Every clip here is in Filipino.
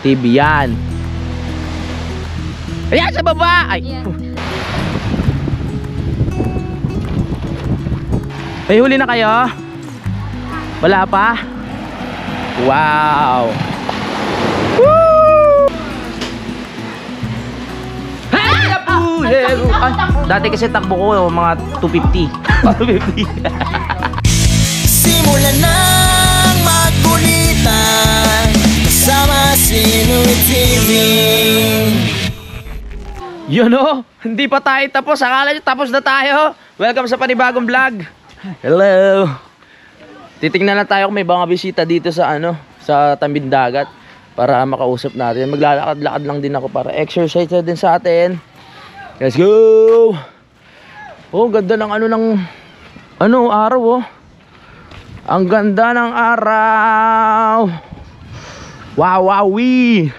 TV yan. Ayan sa baba. Ay. May huli na kayo? Wala pa? Wow. Woo! Ay, dati kasi takbo ko mga 250. 250. Simulan ng magkulitan kasama si Louie TV. Yun o, hindi pa tayo tapos. Akala nyo tapos na tayo. Welcome sa panibagong vlog. Hello. Titingnan na tayo kung may mga bisita dito sa sa tambing dagat para makausap natin. Maglalakad-lakad lang din ako para exercise na din sa atin. Let's go. Oh, ganda ng araw oh. Ang ganda ng araw. Wow, wowie.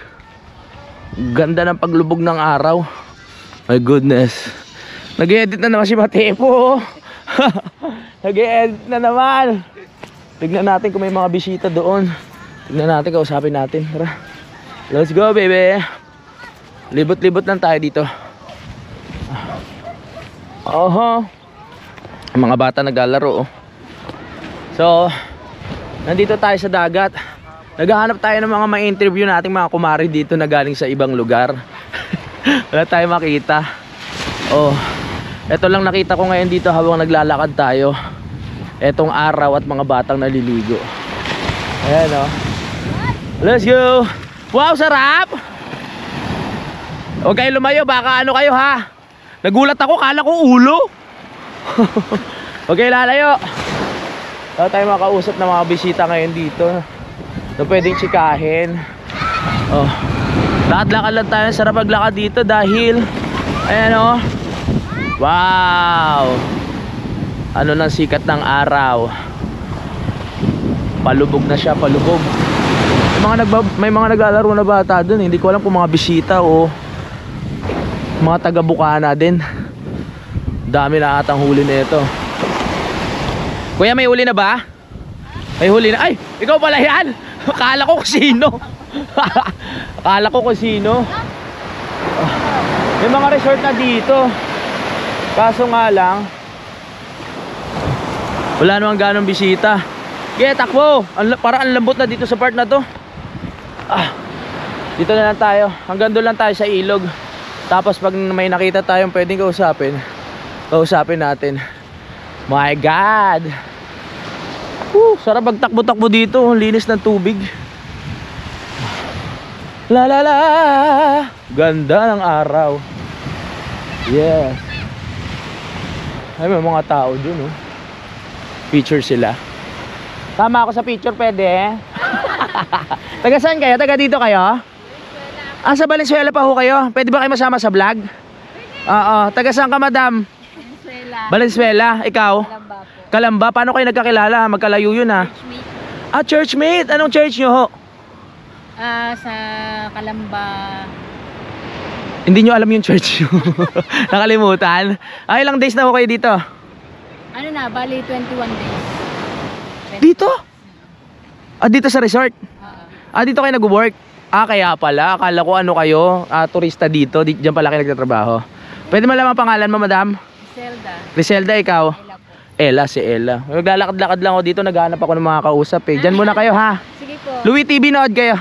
Ganda ng paglubog ng araw. My goodness. Nag-edit na naman si Matepo. Nag-edit na naman. Tignan natin kung may mga bisita doon. Tignan natin, kausapin natin. Tara. Let's go, baby. Libot-libot lang tayo dito. Oho. Ang mga bata naglalaro. So, nandito tayo sa dagat. Naghahanap tayo ng mga ma-interview nating mga kumari dito na galing sa ibang lugar. Wala tayo makita. Oh, eto lang nakita ko ngayon dito habang naglalakad tayo. Etong araw at mga batang naliligo. Ayan oh. Let's go. Wow, sarap. Huwag kayo lumayo, baka kayo ha. Nagulat ako, kala ko ulo. Huwag kayo lalayo. Wala tayo makausap ng mga bisita ngayon dito na pwedeng tsikahin. Oh, lakad-lakad lang tayo. Sarap maglakad dito dahil ayan oh. Wow. Ano ng sikat ng araw. Palubog na siya, palubog. May mga naglalaro na bata dun. Hindi ko alam kung mga bisita o mga taga-Bukana din. Dami na atang huli na ito. Kuya, may huli na ba? May huli na. Ay, ikaw pala yan. Akala ko kung sino. Akala ko kung sino. May mga resort na dito. Kaso nga lang, wala namang ganong bisita. Kaya takbo. Parang ang lambot na dito sa part na to. Dito na lang tayo. Hanggang doon lang tayo sa ilog. Tapos pag may nakita tayong pwedeng kausapin natin. My God. Sarap magtakbo-takbo dito. Linis ng tubig. La la la. Ganda ng araw. Yes. Ay, may mga tao dun oh. Picture sila. Tama ako sa picture, pwede? Taga saan kayo? Taga dito kayo? Sa Valenzuela pa ho kayo? Pwede ba kayo masama sa vlog? Oo. Taga saan ka, madam? Valenzuela. Ikaw? Kalamba po. Kalamba. Paano kayo nagkakilala? Magkalayo yun ha? Churchmate. Churchmate. Anong church nyo ho? Sa Kalamba. Hindi nyo alam yung church nyo. Nakalimutan. Ilang days na ho kayo dito? Ano na, bali 21 days. Dito? Dito sa resort? Dito kayo nag-work? Kaya pala. Akala ko ano kayo, turista dito. Diyan pala kayo nagtatrabaho. Pwede malaman pangalan mo, madam? Griselda. Griselda, ikaw? Ella po. Si Ella. Naglalakad-lakad lang ako dito. Naghahanap ako ng mga kausap eh. Diyan muna kayo ha. Sige po. Louie TV, nood kayo.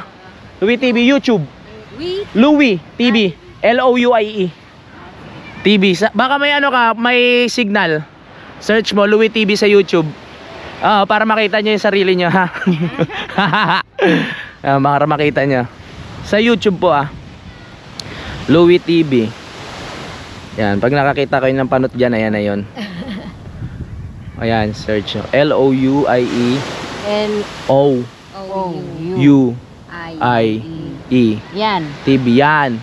Louie TV, YouTube. Louie TV. L-O-U-I-E TV. Baka may may signal. Search mo Louie TV sa YouTube. Para makita nyo yung sarili nyo ha. Para makita nyo sa YouTube po Louie TV. Yan, pag nakakita kayo ng panot dyan, ayan na yun. Ayan, search nyo L-O-U-I-E L-O-U-I-E Yan. TV yan.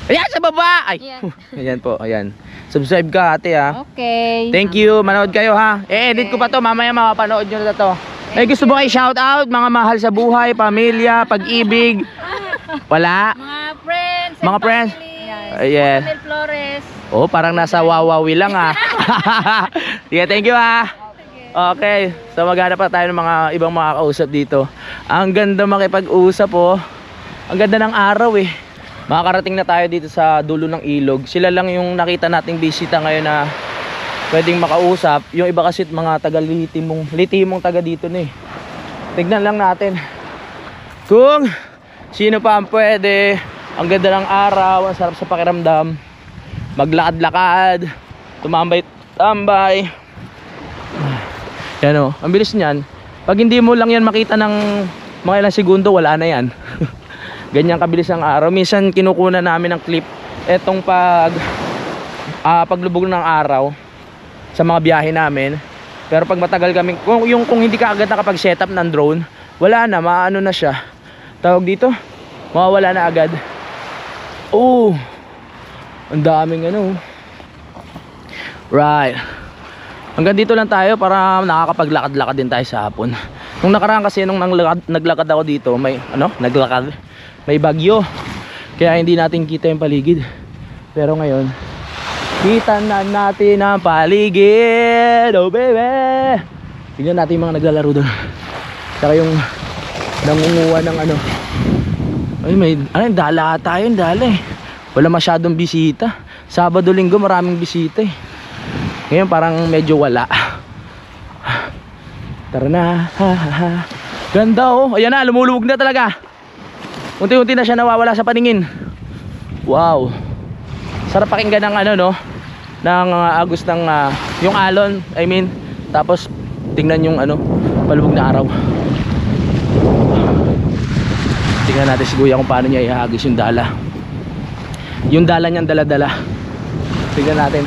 Ayan sa baba. Ay. Yan. Ayan po, ayan. Subscribe ka ate ha. Okay. Thank you. Manood kayo ha. I-edit ko pa to. Mamaya mapapanood nyo na to. May gusto mo kayo shout out? Mga mahal sa buhay, pamilya, pag-ibig. Wala? Mga friends. Mga friends. Yes. Yes. Flores. Oh, parang nasa Wawawi lang ha. Yeah, thank you ha. Okay, so maghanap pa tayo ng mga ibang makakausap dito. Ang ganda makipag-usap oh. Ang ganda ng araw eh. Makakarating na tayo dito sa dulo ng ilog. Sila lang yung nakita nating bisita ngayon na pwedeng makausap. Yung iba kasi mga litimong taga dito na eh. Tignan lang natin kung sino pa ang pwede. Ang ganda ng araw, ang sarap sa pakiramdam. Maglakad-lakad, tumambay-tambay. Yan o, ang bilis niyan. Pag hindi mo lang yan makita ng mga ilang segundo, wala na yan. Ganyan kabilis ang araw. Minsan kinukunan namin ng clip etong paglubog ng araw sa mga biyahe namin. Pero pag matagal kami, kung hindi ka agad nakapag-setup ng drone, wala na, maano na siya. Tawag dito, mawawala na agad. Oh, ang daming ano. Right. Hanggang dito lang tayo para nakakapaglakad-lakad din tayo sa hapon. Nung nakaraan kasi nung naglakad ako dito, may may bagyo. Kaya hindi natin kita yung paligid. Pero ngayon, kita na natin ang paligid. Oh baby. Tingnan natin yung mga naglalaro doon. Saka yung nangunguha ng ano. Ay may dala tayo, dala eh. Wala masyadong bisita. Sabado, Linggo maraming bisita eh. Ngayon parang medyo wala. Tara na. Ganda oh. Ayan na, lumulubog na talaga. Unti-unti na siya nawawala sa paningin. Wow. Sarap pakinggan ng ano no, ng agos ng yung alon, I mean. Tapos tingnan yung ano, palubog na araw. Tingnan natin si Kuya kung paano niya ihagis yung dala. Yung dala niyang dala-dala. Tingnan natin.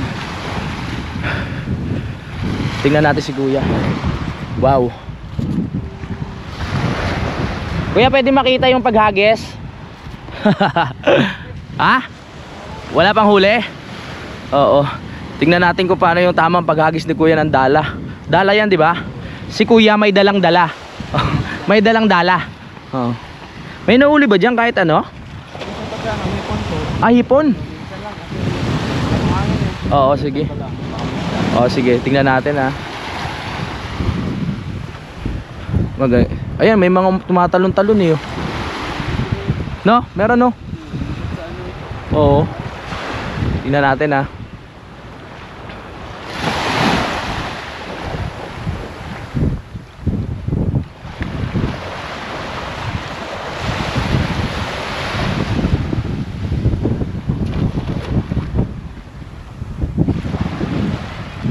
Tingnan natin si Kuya. Wow. Kuya, pwede makita yung paghagis? Ha? Wala pang huli? Oo. Tingnan natin kung paano yung tamang paghagis ni Kuya ng dala. Dala yan, di ba? Si Kuya may dalang dala. May dalang dala. Oo. May nahuli ba dyan kahit ano? Ah, hipon? Oo, sige. Oo, sige. Tingnan natin ha. Ayan, may mga tumatalon-talon eh. No? Meron no? Oo. Tingnan natin ha.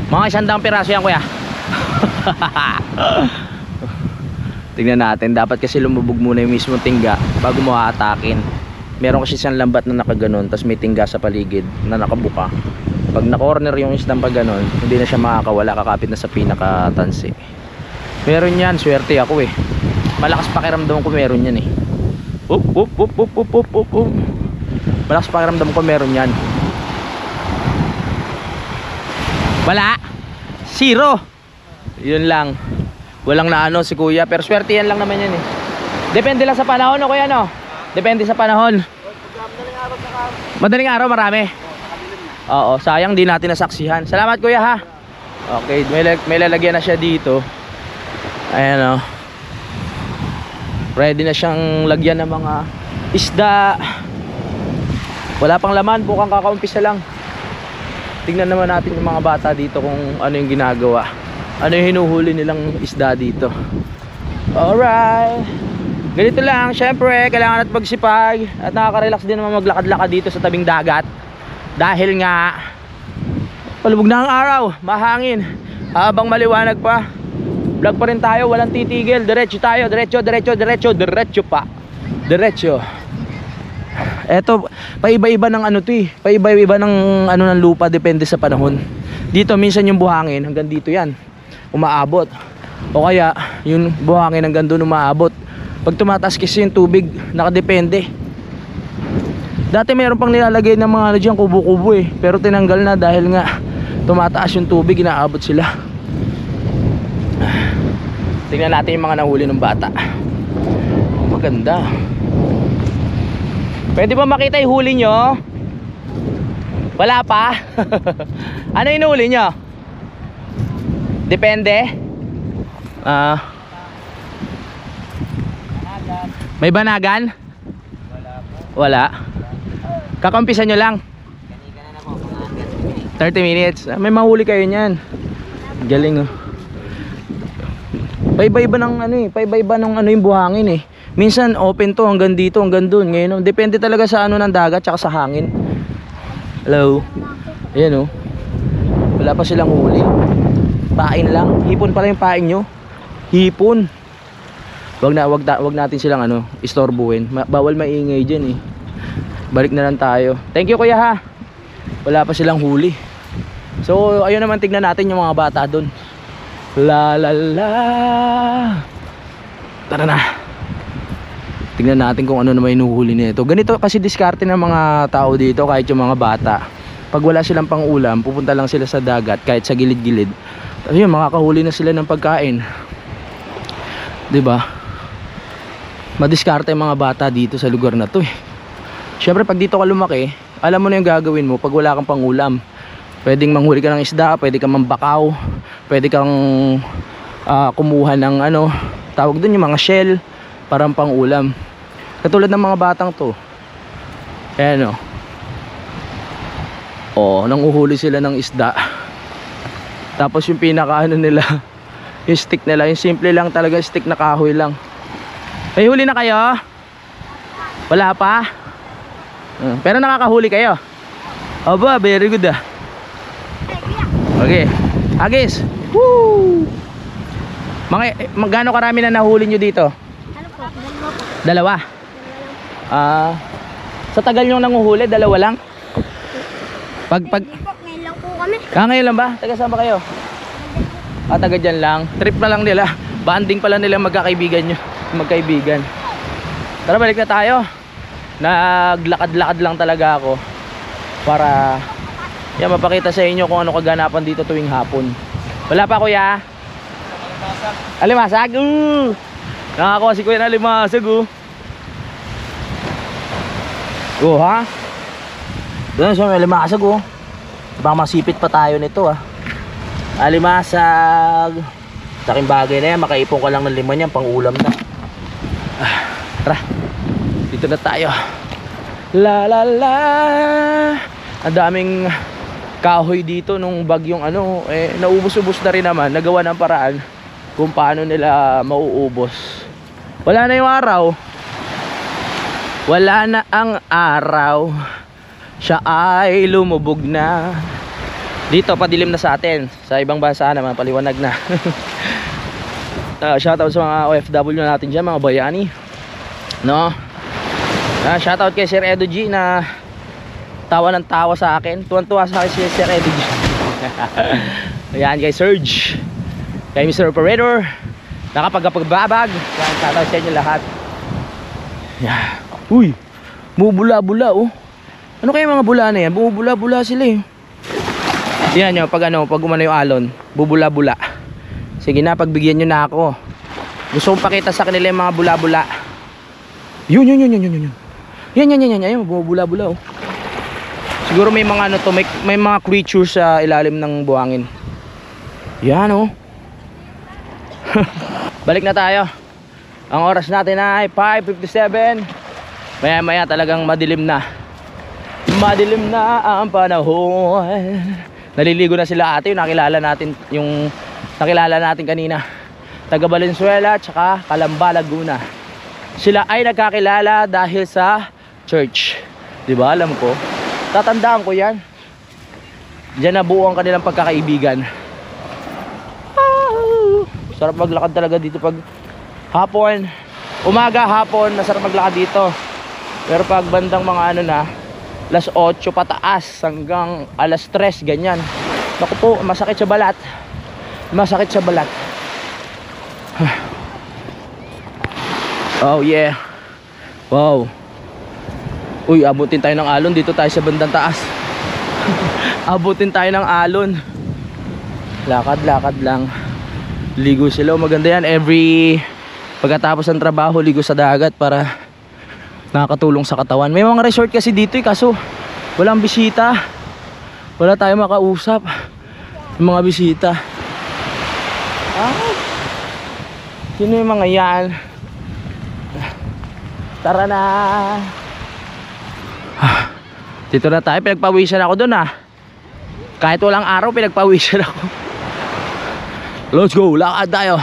Mga 100 piraso yan, Kuya. Tingnan natin, dapat kasi lumubog muna yung mismo tingga bago mo haatakin. Meron kasi siyang lambat na nakaganon, tapos may tingga sa paligid na nakabuka. Pag na-corner yung isdang pag ganon, hindi na siya makakawala, kakapit na sa pinakatansi. Meron yan, swerte ako eh. Malakas pakiramdam ko meron yan eh. Malakas pakiramdam ko meron yan. Wala. Zero. Yun lang. Walang naano si Kuya, pero swerte yan lang naman yan eh. Depende lang sa panahon o Kuya no? Depende sa panahon. Madaling araw marami. Oo, sayang di natin nasaksihan. Salamat Kuya ha. Okay, may lalagyan na siya dito. Ayan o. Ready na siyang lagyan ng mga isda. Wala pang laman, bukang kakaumpisa lang. Tingnan naman natin yung mga bata dito kung ano yung ginagawa. Ano yung hinuhuli nilang isda dito. Alright. Ganito lang, syempre kailangan natin magsipag. At nakaka-relax din naman maglakad-lakad dito sa tabing dagat. Dahil nga palubog na ang araw, mahangin. Habang maliwanag pa, vlog pa rin tayo, walang titigil. Diretso tayo, diretso pa. Diretso. Eto, paiba-iba ng ano to eh. Paiba-iba ng ano ng lupa, depende sa panahon. Dito minsan yung buhangin hanggang dito yan, umaabot. O kaya yung buhangin hanggang doon umaabot. Pag tumataas kasi yung tubig, nakadepende. Dati mayroon pang nilalagay ng mga ano dyan, kubo-kubo eh. Pero tinanggal na dahil nga tumataas yung tubig, inaabot sila. Tingnan natin yung mga nahuli ng bata. Maganda. Pwede ba makita yung huli nyo? Wala pa? Ano yung huli nyo? Depende? May banagan? Wala. Kakampisan nyo lang? 30 minutes. May mahuli kayo niyan. Galing oh. Paiba-iba ng ano eh, paiba-iba ng ano yung buhangin eh. Minsan open to hanggang dito, hanggang dun. Ngayon, depende talaga sa ano ng dagat tsaka sa hangin. Hello. Ayan oh. Wala pa silang huli. Pain lang. Hipon pala yung pain nyo. Hipon. Wag natin silang ano, istorbuhin. Bawal maingay diyan eh. Balik na lang tayo. Thank you kuya ha. Wala pa silang huli. So ayun naman, tignan natin yung mga bata doon. La la la. Tara na. Tignan natin kung ano naman inuhuli nito. Ganito kasi diskarte ng mga tao dito, kahit yung mga bata. Pag wala silang pang-ulam, pupunta lang sila sa dagat kahit sa gilid-gilid. Ayun, makakahuli na sila ng pagkain. 'Di ba? Madiskarte yung mga bata dito sa lugar na 'to eh. Syempre pag dito ka lumaki, alam mo na yung gagawin mo pag wala kang pang-ulam. Pwedeng manghuli ka ng isda, pwede kang mambakaw, pwede kang kumuha ng ano, tawag doon yung mga shell, parang pang-ulam. Katulad ng mga batang to. Ayan o. Oh, nanguhuli sila ng isda. Tapos yung pinaka ano nila, yung stick nila, yung simple lang talaga, stick na kahoy lang. May huli na kayo? Wala pa? Pero nakakahuli kayo? Aba, very good ah. Okay. Agis. Woo! Magkano karami na nahuli nyo dito? Ano po? Dalawa. Sa tagal nyo nanguhuli, dalawa lang? Ngayon lang po kami. Ngayon lang ba? Taga saan ba kayo? Taga dyan lang. Trip na lang nila. Banding pala nila magkakaibigan nyo. Magkaibigan. Tara, balik na tayo. Naglakad-lakad lang talaga ako para yan, mapakita sa inyo kung ano kaganapan dito tuwing hapon. Wala pa kuya? Alimasag. Nakakuha si kuya na alimasag ha? Doon siya may alimasag baka masipit pa tayo nito alimasag. Sa aking bagay na yan, makaipon ka lang ng lima niyan, pang ulam na. Tara, dito na tayo. La la la. Ang daming kahoy dito nung bagyong ano, naubos-ubos na rin naman. Nagawa ng paraan kung paano nila mauubos. Wala na yung araw. Wala na ang araw. Siya ay lumubog na. Dito padilim na sa atin. Sa ibang bansa naman paliwanag na. Shoutout sa mga OFW natin dyan, mga bayani, no? Shoutout kay Sir Edo G na tawa ng tawa sa akin. Tuwan-tuwa sa akin si Sir Edo G. Ayan, kay Serge, kay Mr. Operator, nakapagpagbabag. Shoutout sa inyo lahat. Uy, bubula-bula Ano kaya mga bula na yan? Bumubula-bula sila Yan nyo, pag umano yung alon, bubula-bula. Sige na, pagbigyan nyo na ako. Gusto kong pakita sa kanila yung mga bula-bula. Yun. Yan, bumubula-bula Siguro may mga ano to, may mga creatures sa ilalim ng buhangin. Yan Balik na tayo. Ang oras natin ay 5:57. Maya-maya talagang madilim na. Madilim na ang panahon. Naliligo na sila ate, yung nakilala natin kanina. Taga Valenzuela tsaka Calamba, Laguna. Sila ay nagkakilala dahil sa church. 'Di ba? Alam ko. Tatandaan ko 'yan. Diyan nabuo ang kanilang pagkakaibigan. Sarap maglakad talaga dito pag hapon. Umaga, hapon, masarap maglakad dito. Pero pag bandang mga ano na, alas 8 pataas hanggang alas 3 ganyan. Naku po, masakit sa balat. Masakit sa balat. Oh yeah. Wow. Uy, abutin tayo ng alon. Dito tayo sa bandang taas. Abutin tayo ng alon. Lakad-lakad lang. Ligo sila. Maganda yan. Every pagkatapos ng trabaho, ligo sa dagat para nakakatulong sa katawan. May mga resort kasi dito kaso walang bisita. Wala tayong makausap. Yung mga bisita. Sino yung mga yan? Tara na. Dito na tayo. Pinagpawisan ako dun ah. Kahit walang araw, pinagpawisan ako. Let's go, lakad tayo.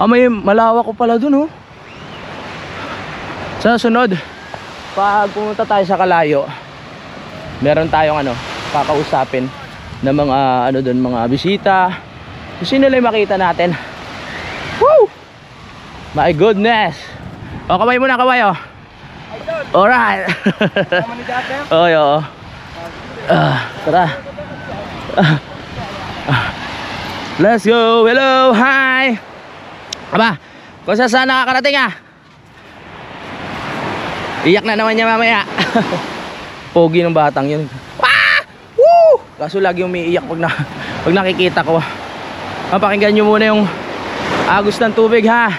May malawak ko pala dun oh. Sa sunod, pag pumunta tayo sa Kalayo, meron tayong kakausapin na mga dun, mga bisita. Sino lang makita natin. Woo! My goodness. O, kamay muna, kamay oh. Alright. Oo. Tara. Let's go. Hello, hi. Aba, kung saan nakakarating ah. Iyak na naman niya mamaya. Pogi ng batang yun. Ah! Woo! Kaso lagi umiiyak pag nakikita ko. Pakinggan nyo muna yung agos ng tubig ha.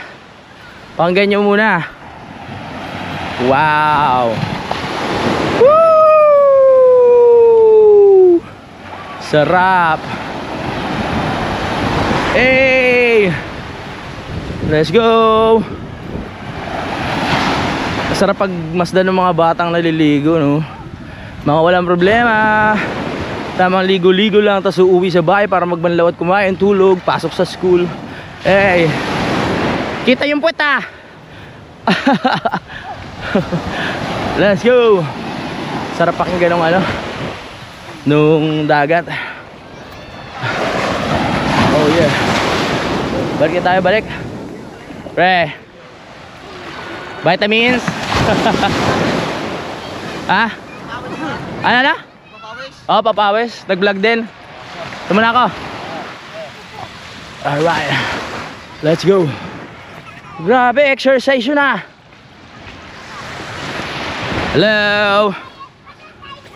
Pakinggan nyo muna. Wow. Woo! Sarap. Hey! Let's go. Sarap pagmasdan ng mga batang naliligo, no? Mga walang problema. Tamang ligo-ligo lang, tapos uuwi sa bahay para magbanlaw at kumain, tulog, pasok sa school. Hey! Kita yung puwet ah! Let's go! Sarap pakinggan ng nung dagat. Oh yeah. Balik tayo, balik. Pre. Vitamins. Ha? Ano na? Oh, papawis. Nag-vlog din. Tumuna ako. Alright. Let's go. Grabe, exercise yun ah. Hello.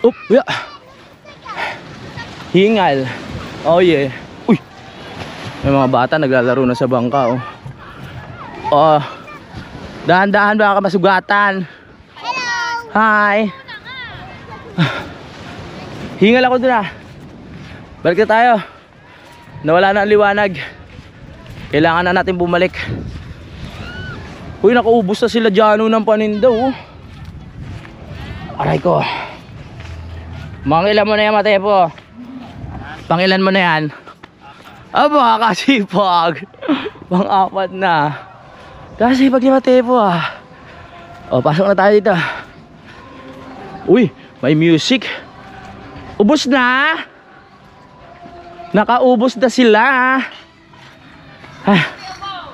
Oop, yeah. Hingal. Oh yeah. Uy. May mga bata naglalaro na sa bangka oh. Oh. Dahan-dahan baka masugatan. Hello! Hi. Hingal ako dun ah. Balik na tayo. Nawala na ang liwanag. Kailangan na natin bumalik. Uy, nakaubos na sila dyan ng paninda oh. Aray ko. Mangilan mo na yan, Matepo. Pangilan mo na yan. Aba, kasipag. Pang-apat na. Kasipag ni Matepo ah. O, pasok na tayo dito. Uy, may music. Ubos na. Nakaubos na sila.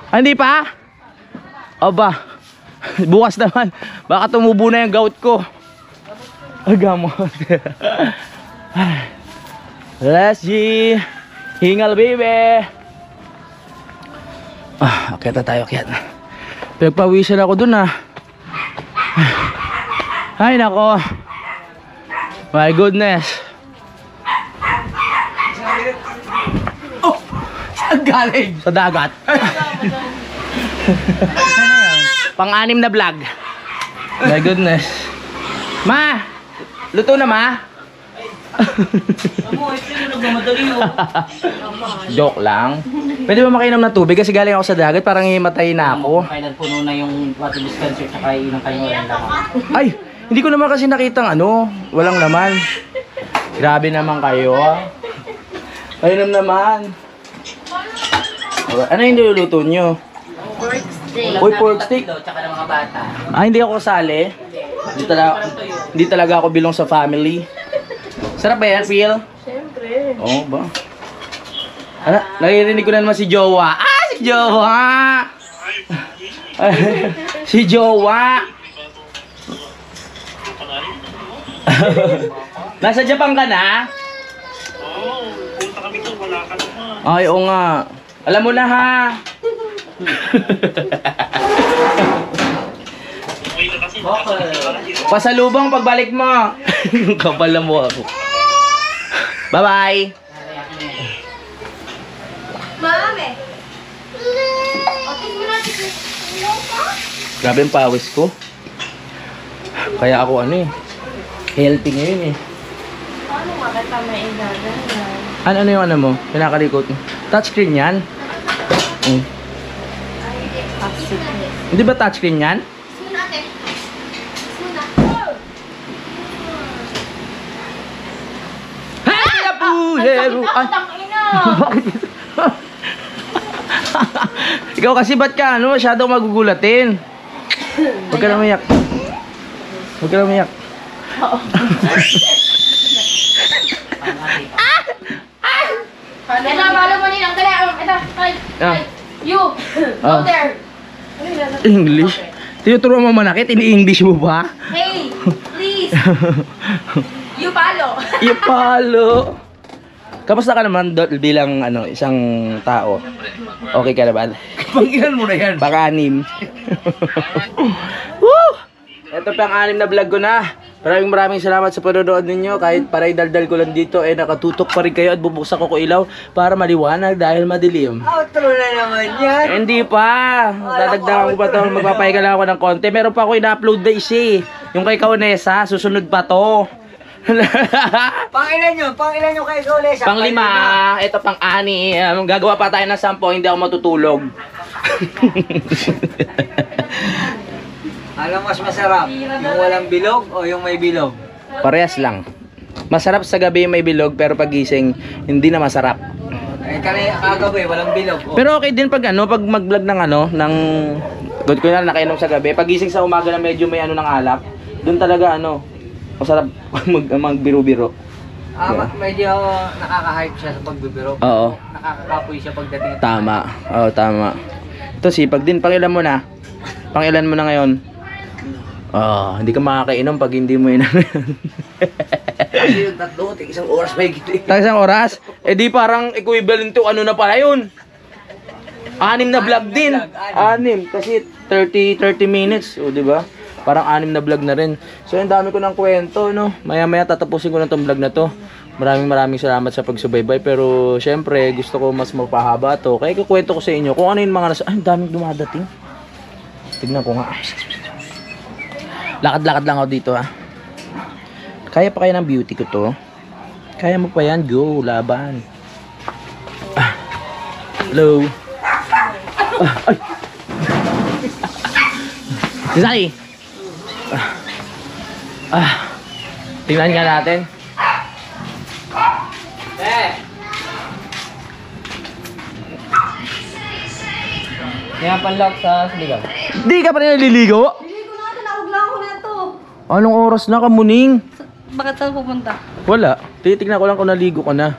Hindi pa? Aba, bukas naman. Baka tumubo na yung gout ko. Gamot. Let's see. Hingal baby. Akyat na tayo, akyat. Pinagpawisan ako dun ah. Ay nako. My goodness. Oh, saan galing? Sa dagat. Pang-anim na vlog. My goodness. Ma, luto na ma. Joke lang. Pwede ba makainom ng tubig kasi galing ako sa dagat, parang himatay na ako. Kailan puno na yung water dispenser tsaka ilang kayo rin lang. Ay, hindi ko naman kasi nakitang walang laman. Grabe naman kayo. Ayun naman. Ano yung niluluto nyo? Pork steak. Uy, pork steak. Tsaka ng mga bata. Hindi ako kasali. Hindi talaga ako bilong sa family. Sarap ba yan, Phil? Siyempre. Oo ba? Ano? Naririnig ko na naman si Jowa. Si Jowa! Si Jowa! Nasa Japan ka na? Oo, punta kami doon, wala ka naman. Ay, oo nga. Alam mo na ha. Okay na kasi. Pasalubong pagbalik mo. Kapal na mo ako. Bye-bye. Mami! Grabe yung pawis ko. Kaya ako healthy ngayon eh. Paano nga kita may igagalan? Ano yung mo? Pinakalikot mo. Touchscreen yan? Hindi ba touchscreen yan? Hey, Apulero! Ay, bakit? Ikaw kasi ba't ka ano, masyadong magugulatin? Huwag ka na umiyak. Huwag ka na umiyak. Ito, follow mo nilang. Dali, ito. Ay, you. Go there. English? Tinuturo mo manakit, ini-English mo ba? Hey, please. You follow. Ipalo! Kamusta ka naman bilang ano, isang tao? Okay ka naman? Pangilan mo na yan. Pang-anim. Woo! Ito pang-anim na vlog ko na. Maraming salamat sa panonood ninyo. Kahit paray daldal ko lang dito, nakatutok pa rin kayo at bubuksan ko ko ilaw para maliwanag dahil madilim. Outro na naman yan. Hindi pa. Dadagdagan ko pa ito. Magpapahinga lang ako ng konti. Meron pa ako ina-upload na isa eh. Yung kay Kaunesa, susunod pa to. Pangilan nyo kay Solesa. Pang-5, ito pang-6. Gagawa pa tayo ng 10, hindi ako matutulog. Alam mas masarap, yung walang bilog o yung may bilog? Parehas lang. Masarap sa gabi may bilog, pero pagising hindi na masarap. Eh kagabi, walang bilog. Oh. Pero okay din pag ano, pag mag-vlog ng ano, ng good ko na nakainom sa gabi, pagising sa umaga na medyo may ano ng alak, doon talaga ano, masarap magbiro-biro. Medyo nakaka-hype siya sa pagbibiro. Oo. Nakakakapoy siya pagdating. Tama. Oo, tama. Ito sipag din, pangilan mo na. Pangilan mo na ngayon. Hindi ka makakainom pag hindi mo yun. Kasi yung tatlo, isang oras may gito eh. Isang oras? Eh di parang equivalent to ano na pala yun. 6 na vlog din. 6 kasi 30 minutes, o di ba? Parang 6 na vlog na rin. So ang dami ko ng kwento, no. Maya-maya tatapusin ko na tong vlog na to. Maraming salamat sa pagsubaybay, pero syempre gusto ko mas mapahaba to. Kaya kukwento ko sa inyo kung ano yung mga nasa... Ay, ang daming dumadating. Tignan ko nga. Lakad-lakad lang ako dito, ha. Kaya pa kaya ng beauty ko to? Kaya mo pa yan? Go, laban. Hello. Ay. Sisali. Tingnan nga natin. Kaya panlock sa siligaw. Di ka pa rin naliligo? Dili ko na, tinawag lang ako na ito. Anong oras na, kamuning? Bakit saan pupunta? Wala. Titignan ko lang kung naligo ka na.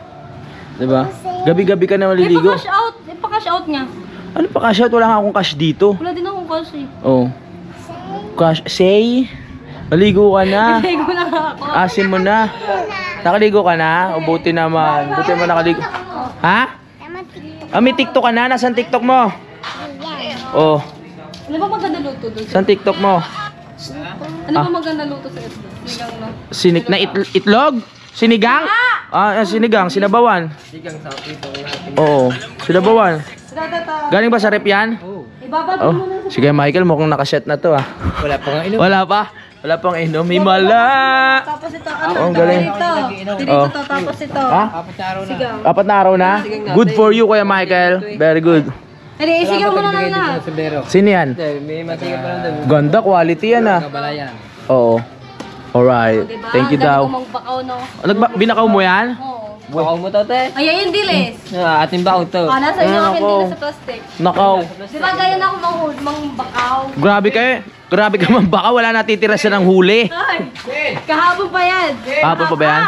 Diba? Gabi-gabi ka na maliligo. Pa-cash out niya. Ano pa cash out? Wala nga akong cash dito. Wala din akong cash eh. Oh. Cash. Say. Maligo ka na. Hindi ko na ako. Asim mo na. Nakaligo ka na? O buti naman. Buti mo nakaligo. Ha? May TikTok ka na? Nasaan TikTok mo? Oh. Ano ba maganda luto doon? Saan TikTok mo? Ano ba maganda luto sa itlog? Sinigang na. Sinik na itlog? Sinigang? Sinigang. Sinabawan. Sigang sa pitong natin. Oo. Sinabawan. Tata. Galing ba sa rep yan? Ibabad Oh. mo na sa... Sige Michael, mukhang nakaset na to ah. Wala pa nga inom. Wala pa? Wala pang inom. Himala! Tapos ito, Oh, ang galing. Dito Oh. to, tapos ito. Ha? Apat na araw na. Sigaw. 4 na araw na? Good for you, Kuya Michael. Very good. Hindi, isigaw mo na lang lahat. Sombrero. Sino yan? May masigat pa lang doon. Ganda, quality yan ah. Kabalayan. Oo. Alright. Diba? Thank you Dami daw. ko magbakaw, no? Binakaw mo yan? Oo. Bakaw mo to, te. Ay, ayun, dilis. Ating bakaw to. Nasa inyo akin ako. dilis sa plastic. Nakaw. Di ba ganyan ako mangbakaw? Grabe kayo. Grabe ka man baka wala natitira siya ng huli. Ay, kahapon pa yan. Kahapon pa ba yan?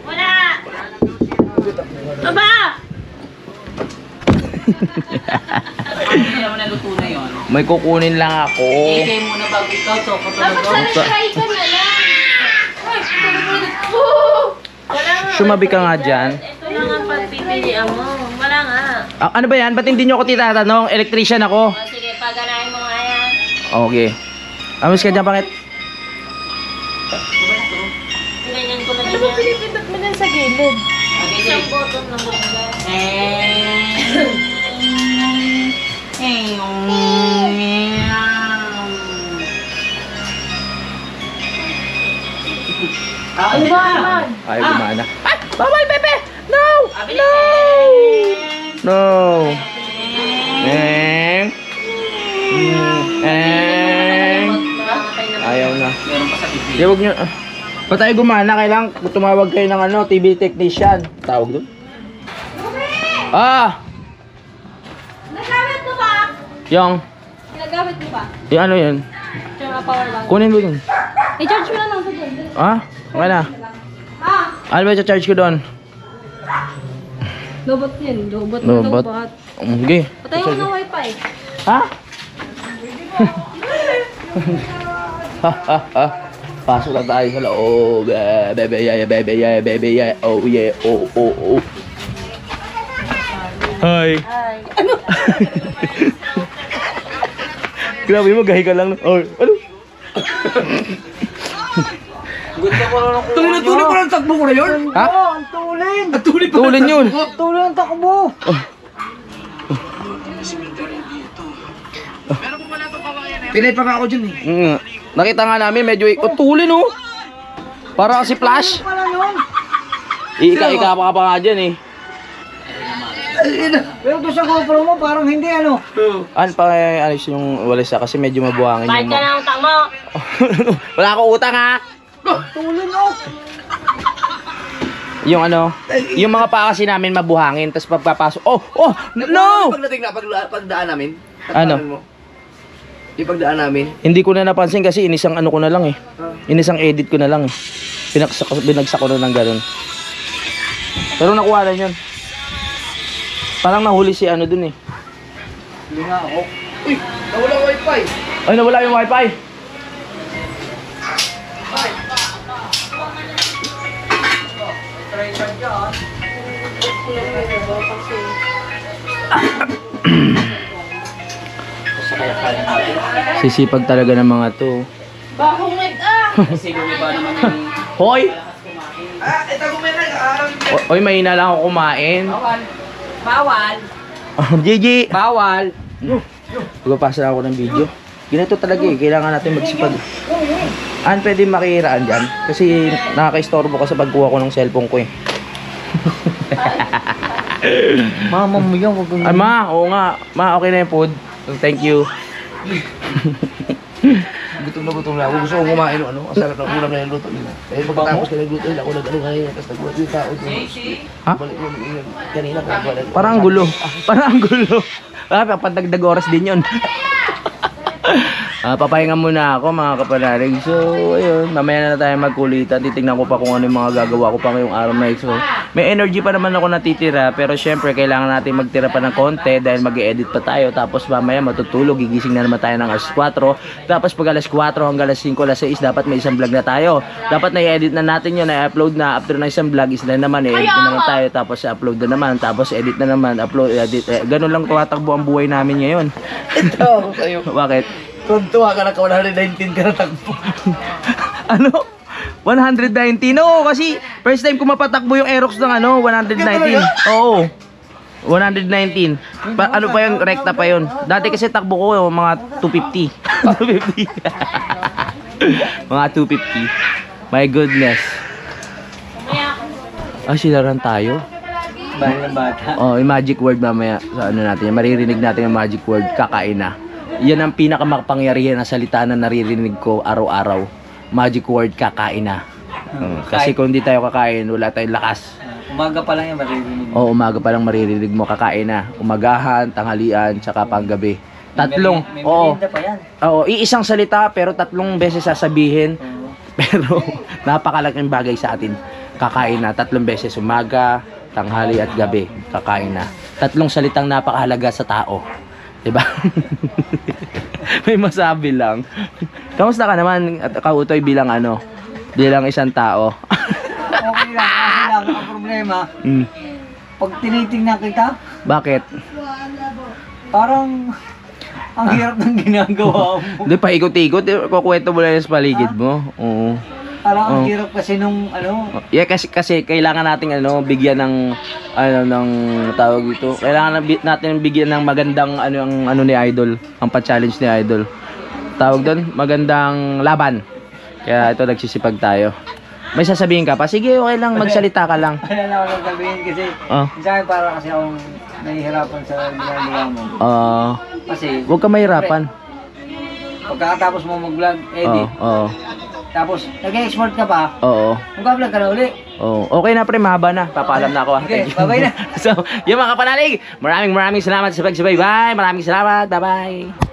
Wala! Aba! Hindi naman naluto na yun. May kukunin lang ako. Ikay muna bago ikaw to. Dapat try ka na lang. Ay, wala nga. Sumabi ka nga dyan. Ito lang ang pagpipilian mo. Wala nga. Ano ba yan? Ba't hindi nyo ako titatanong? Electrician ako. O, sige, paganahin mo nga yan. Okay. Amis ka dyan, bakit? Ganyan ko na din yan. Pinipindot mo din sa gilid. Okay, Isang button lang bunda. Ano ba naman? Ay, gumana. Ay! Bawal, Pepe! No! No! No! Di, wag nyo. Pa tayo gumana, kailangan tumawag kayo ng ano, TV technician. Tawag doon. Ah! Nagamit mo ba? Yung Nagamit mo ba? ano yun? Yung power bank. Kunin mo dun. I-charge mo na lang sa doon. Ah? Okay na. Ah! Ano ba i-charge ko doon? Lobot yun. Lobot. Lobot. Okay. Patay mo ng wifi. Ha? Pasok na tayo sa loob. Bebe, yeah, bebe, yeah, bebe, yeah. Oh, yeah, oh, oh, oh. Hi. Ay. Grabe mo, gahi ka lang. Oh, ano? Tuloy pa ng takbo ko na yun. Ha? Ang tulin. Ang tulin pa. Tulin yun. Tulin ang takbo. Pinay pa nga ako dyan eh. Nakita nga namin, medyo tulin oh. Para kasi flash. Wala yun. Ika pa nga dyan eh. Pero doon sa GoPro mo parang hindi ano. Ano pa alis yung walis kasi medyo mabuhangin yung... na ang utang mo. Wala akong utang ha. Tulin oh. Yung ano, yung mga paa kasi namin mabuhangin, tapos pagpapasok, oh, no! Pagdating na, pagdaan namin. Ano? Mo. Yung pagdaan namin. Hindi ko na napansin kasi inisang ano ko na lang eh. Inisang edit ko na lang eh. Binagsak ko na ng ganun. Pero nakuha na yun. Parang nahuli si ano dun eh. Hindi nga ako. Uy! Nawala wifi. Ay, nawala yung wifi. Sisipag talaga ng mga to. Bakungit ah! Kasi kung iba naman yung... Hoy! Hoy, mahina lang ako kumain. Bawal. Gigi! Bawal! Magpapasa na ako ng video. Ganito talaga eh. Kailangan natin magsipag. An, pwede makihiraan dyan. Kasi nakaka-istorbo ka sa pagkuha ko ng cellphone ko eh. Mama mo yan. Wag Ay, ma, oo nga. Ma, okay na yung food. Thank you. gutom na ako. Gusto kong kumain ng ano. Ang sarap ng ulam na yung luto nila. Eh pagkatapos ka nagluto nila, ako nag-ano kanina. Tapos nagbuhat yung tao doon. Ha? Balik mo yun. Kanina pa nagbuhat. Parang ang gulo. Parang ang gulo. Padagdag oras din yun. Papahinga muna ako mga kapanalig. So, ayun. Mamaya na tayo magkulitan. Titignan ko pa kung ano yung mga gagawa ko pa ngayong araw na ito. So, may energy pa naman ako natitira. Pero syempre, kailangan natin magtira pa ng konti dahil mag-e-edit pa tayo. Tapos mamaya matutulog. Gigising na naman tayo ng alas 4. Tapos pag alas 4 hanggang alas 5, alas 6, dapat may isang vlog na tayo. Dapat na-edit na natin yun. Na-upload na. After ng isang vlog, isa na naman. Edit na naman tayo. Tapos upload na naman. Tapos edit na naman. Upload, edit. Ganun lang tumatakbo ang buhay namin ngayon. Ito, sa'yo. Bakit? Tuntua ka na ka 119 ka na tagpo. Ano? 119? Oo, kasi first time ko mapatakbo yung Aerox ng ano, 119. Oo. 119. Ano pa yun? Rekta pa yun. Dati kasi takbo ko mga 250. 250. Mga 250. My goodness. Silaran tayo. Bahay ng bata. Oh, yung magic word mamaya sa ano natin. Maririnig natin yung magic word, kakain na. Yan ang pinakamakapangyarihan na salita na naririnig ko araw-araw. Magic word, kakain na. Kasi kung hindi tayo kakain, wala tayong lakas. Umaga pa lang yan, maririnig. O umaga pa lang maririnig mo, kakain na. Umagahan, tanghalian, tsaka panggabi. Tatlong, May oo. merienda pa yan. Oo, iisang salita pero tatlong beses sasabihin. Pero napakalaking bagay sa atin. Kakain na, 3 beses. Umaga, tanghali at gabi. Kakain na. 3 salitang napakahalaga sa tao. Diba? May masabi lang. Kamusta ka naman, Kautoy, bilang ano? Bilang isang tao? Okay lang, kasi lang ang problema. Pag tinitingnan kita, Bakit? parang ang hirap ng ginagawa mo. Hindi, paikot-ikot. Kukwento mo lang sa paligid mo. Oo. Parang ang hirap kasi nung ano. Yeah, kasi kailangan nating ano, bigyan ng ano ng tawag dito. Kailangan natin bigyan ng magandang ano ni Idol, ang pa-challenge ni Idol. Tawag doon, magandang laban. Kaya ito nagsisipag tayo. May sasabihin ka pa? Sige, okay lang, magsalita ka lang. Wala na ako sabihin kasi sa akin parang kasi akong nahihirapan sa ginagawa mo. Kasi Huwag ka mahirapan. pagkatapos mo mag-vlog, edit, Oo. tapos nag-export ka pa, Oo. mag-vlog ka na uli. Oh, okay na pre, mahaba na. Papaalam na ako. Okay, Thank you. bye-bye na. So, yung mga kapanalig, maraming salamat sa pagsabay. Bye. Maraming salamat. Bye-bye.